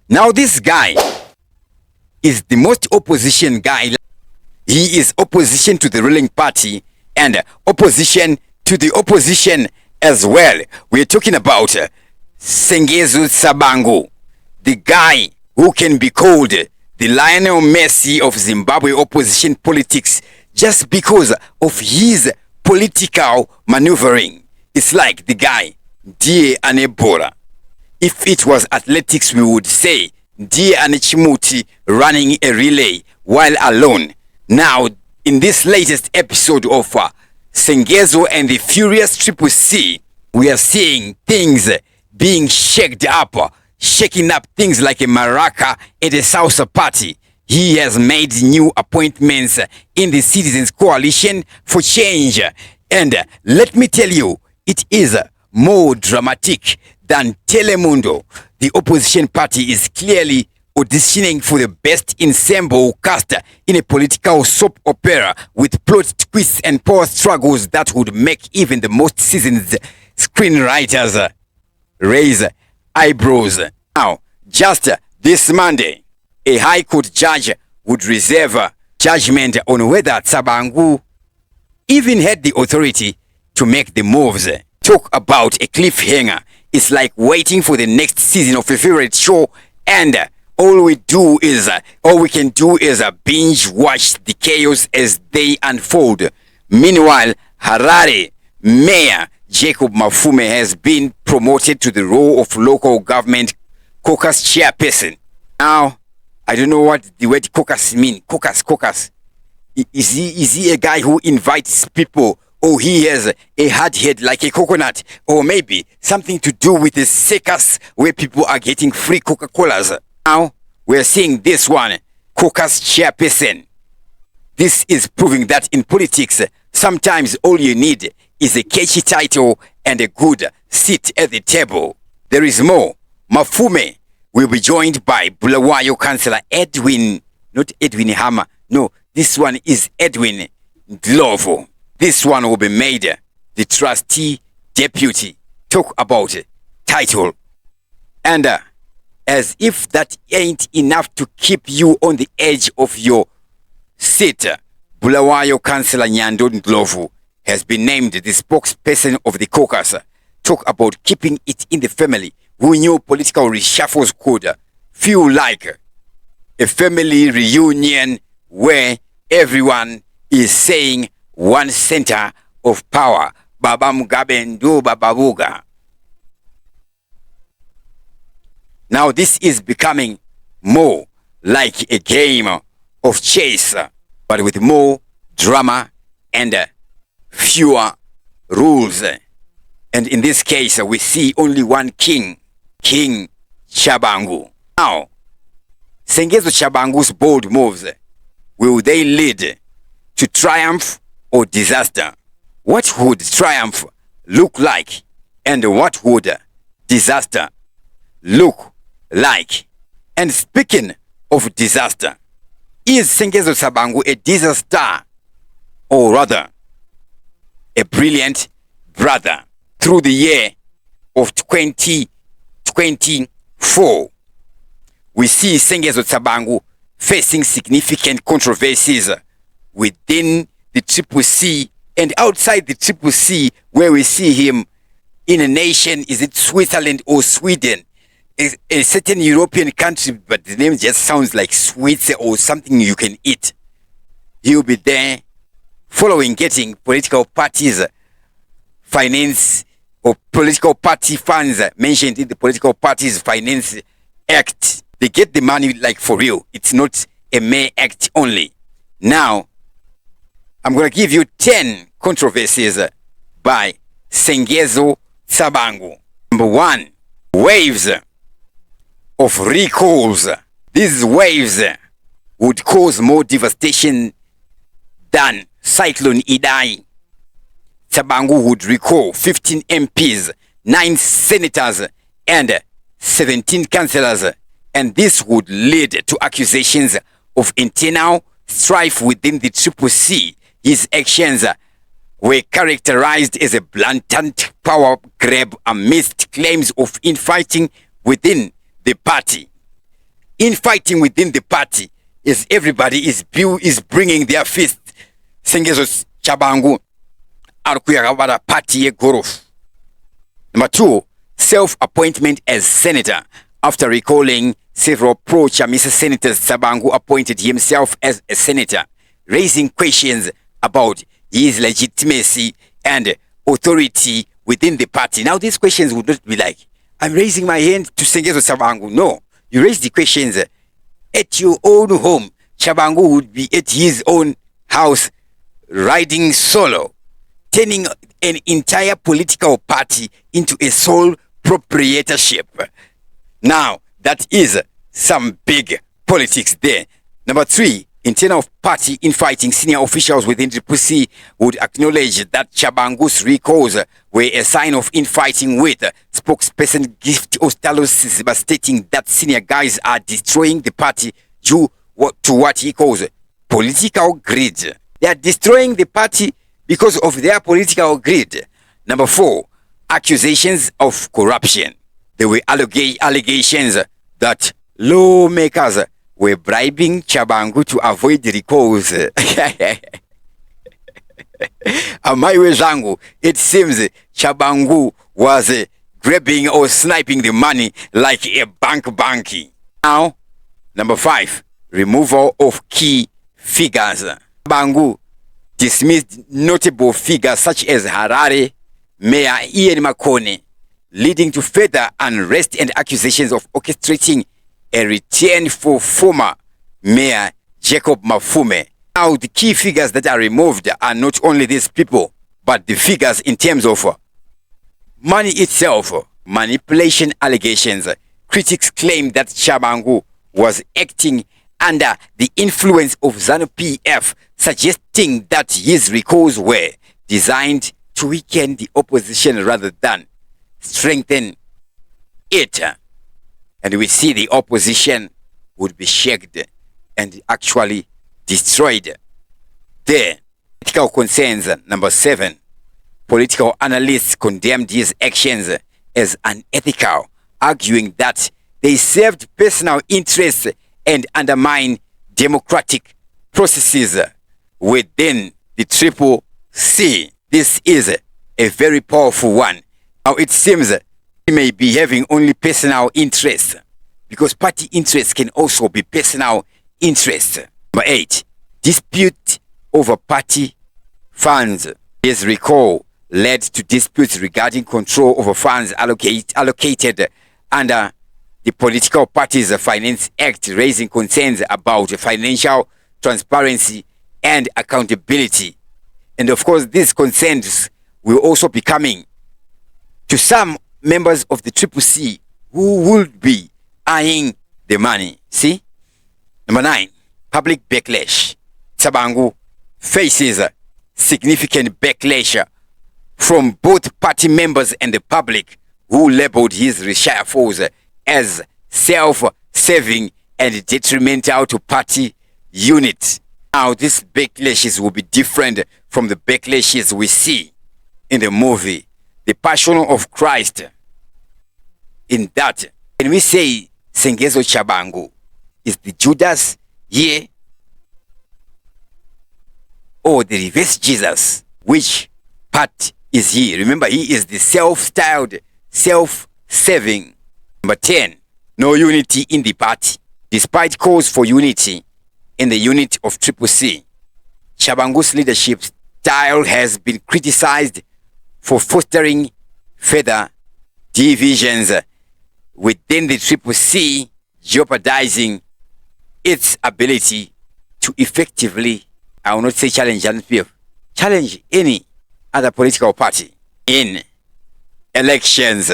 Now this guy is the most opposition guy. He is opposition to the ruling party and opposition to the opposition as well. We're talking about Tsabangu, the guy who can be called the Lionel Messi of Zimbabwe opposition politics just because of his political maneuvering. It's like the guy, Die Anebora. If it was athletics, we would say Die Anichimuti running a relay while alone. Now, in this latest episode of Sengezo and the Furious Triple C, we are seeing things being shaken up things like a maraca at a salsa party. He has made new appointments in the Citizens Coalition for Change. And let me tell you, it is more dramatic than Telemundo. The opposition party is clearly auditioning for the best ensemble cast in a political soap opera with plot twists and power struggles that would make even the most seasoned screenwriters raise eyebrows. Now, just this Monday, a High Court judge would reserve judgment on whether Tsabangu even had the authority to make the moves. Talk about a cliffhanger. It's like waiting for the next season of a favorite show, and all we can do is binge watch the chaos as they unfold. Meanwhile, Harare Mayor Jacob Mafume has been promoted to the role of local government caucus chairperson. Now, I don't know what the word caucus means. Caucus. Is he a guy who invites people, or he has a hard head like a coconut, or maybe something to do with the circus where people are getting free Coca-Colas? Now, we're seeing this one, caucus chairperson. This is proving that in politics, sometimes all you need is a catchy title and a good seat at the table. There is more. Mafume will be joined by Bulawayo Councillor Edwin, not Edwin Hammer. No, this one is Edwin Ndlovu. This one will be made the trustee deputy. Talk about it. Title. And as if that ain't enough to keep you on the edge of your seat, Bulawayo Councillor Nyando Ndlovu has been named the spokesperson of the caucus. Talk about keeping it in the family. Who knew political reshuffles could feel like a family reunion where everyone is saying one center of power. Baba Mugabe Ndu Baba Buga. Now this is becoming more like a game of chess, but with more drama and fewer rules. And in this case, we see only one king, King Tsabangu. Now, Sengezo Tsabangu's bold moves, will they lead to triumph or disaster? What would triumph look like, and what would disaster look like? And speaking of disaster, is Sengezo Tsabangu a disaster, or rather a brilliant brother? Through the year of 2024, we see Sengezo Tsabangu facing significant controversies within the Triple C and outside the Triple C, where we see him in a nation, is it Switzerland or Sweden? A certain European country, but the name just sounds like sweets or something you can eat. He'll be there following getting political parties finance, or political party funds mentioned in the Political Parties Finance Act. They get the money like for real. It's not a mere act only. Now, I'm going to give you 10 controversies by Sengezo Tsabangu. Number 1, waves of recalls. These waves would cause more devastation than Cyclone Idai. Tsabangu would recall 15 MPs, 9 senators, and 17 councillors, and this would lead to accusations of internal strife within the Triple C. His actions were characterized as a blatant power grab amidst claims of infighting within the party. infighting within the party is everybody is bringing their fist. Sengezo Tsabangu arikuyakabata party yegorofu. Number 2, self-appointment as senator. After recalling several pro-Chamisa senators, Tsabangu appointed himself as a senator, raising questions about his legitimacy and authority within the party. Now, these questions would not be like, I'm raising my hand to Sengezo Tsabangu. No, you raise the questions at your own home. Tsabangu would be at his own house, riding solo, turning an entire political party into a sole proprietorship. Now, that is some big politics there. Number 3, internal party infighting. Senior officials within the PUC would acknowledge that Tsabangu's recalls were a sign of infighting, with spokesperson Gift Ostalos stating that senior guys are destroying the party due to what he calls political greed. They are destroying the party because of their political greed. Number 4, accusations of corruption. There were allegations that lawmakers were bribing Tsabangu to avoid recalls. Amaiwe zangu, it seems Tsabangu was grabbing or sniping the money like a banky. Now, number 5, removal of key figures. Tsabangu dismissed notable figures such as Harare Mayor Ian Makone, leading to further unrest and accusations of orchestrating a return for former Mayor Jacob Mafume. Now, the key figures that are removed are not only these people, but the figures in terms of money itself. Manipulation allegations. Critics claim that Tsabangu was acting under the influence of ZANU-PF, suggesting that his recalls were designed to weaken the opposition rather than strengthen it. And we see the opposition would be shaken and actually destroyed. There, political concerns. Number 7, political analysts condemned his actions as unethical, arguing that they served personal interests and undermine democratic processes within the Triple C. This is a very powerful one. Now, it seems he may be having only personal interests, because party interests can also be personal interests. Number 8, dispute over party funds. His recall led to disputes regarding control over funds allocated under the Political Parties Finance Act, raising concerns about financial transparency and accountability. And of course, these concerns will also be coming to some members of the Triple C who would be eyeing the money. See? Number 9, public backlash. Tsabangu faces significant backlash from both party members and the public, who labeled his reshuffles as self-serving and detrimental to party unity. Now, these backlashes will be different from the backlashes we see in the movie The Passion of Christ. In that, when we say Sengezo Tsabangu is the Judas here, or the reverse Jesus, which part is he? Remember, he is the self-styled, self-serving. Number 10, no unity in the party. Despite calls for unity in the unit of Triple C, Tsabangu's leadership style has been criticized for fostering further divisions within the Triple C, jeopardizing its ability to effectively, I will not say challenge ZANU-PF, challenge any other political party in elections.